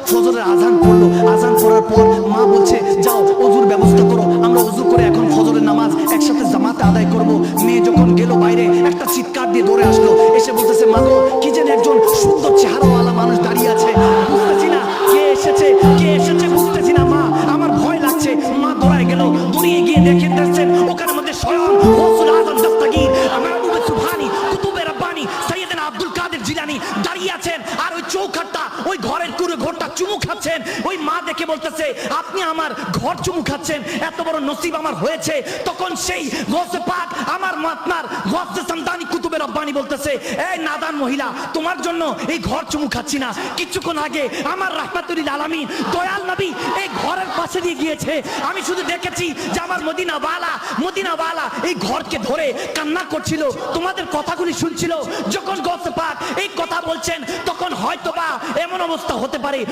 ফজরের আজান পড়লো, আজান পড়ার পর মা বলছে যাও অজুর ব্যবস্থা করো, আমরা অজু করে এখন ফজরের নামাজ একসাথে জামাতে আদায় করব। মেয়ে যখন গেল বাইরে একটা চিৎকার দিয়ে দৌড়ে আসলো, এসে বলতেছে মা গো কি যেন একজন সুন্দর চেহারাওয়ালা মানুষ দাঁড়িয়ে আছে, বুঝতেছি না কে এসেছে কে এসেছে বুঝতেছি না মা, আমার ভয় লাগছে। মা দৌড়ায় গেল, দৌড়িয়ে গিয়ে দেখেন ওখানের মধ্যে স্বয়ং গৌসুল আজম দস্তগীর মাহবুবে সুবহানী কুতুবে রব্বানী সাইয়েদনা আব্দুল কাদের জিলানী দাঁড়িয়ে আছেন, আর ওই চৌখাটটা ওই ঘরের কুড়ে ঘরটা চুমু খাচ্ছেন। ওই মা দেখে বলতেছে আপনি আমার ঘর চুমু খাচ্ছেন, এত বড় নসিব আমার হয়েছে। তখন সেই গৌসে পাক আমার আপনার গৌসে সামদানি কুতুবে রব্বানী বলতেছে এই নাদান মহিলা তোমার জন্য এই ঘর চুমু খাচ্ছি না, কিছুক্ষণ আগে আমার রাহমাতুল আলামিন দয়াল নবী এই ঘরের পাশে দিয়ে গিয়েছে, আমি শুধু দেখেছি যে আমার মদিনাওয়ালা এই ঘরকে ধরে কান্না করছিল, তোমাদের কথাগুলি শুনছিল। যখন গৌসে পাক এই কথা বলছেন তখন হয়তোবা এমন অবস্থা হতে পারে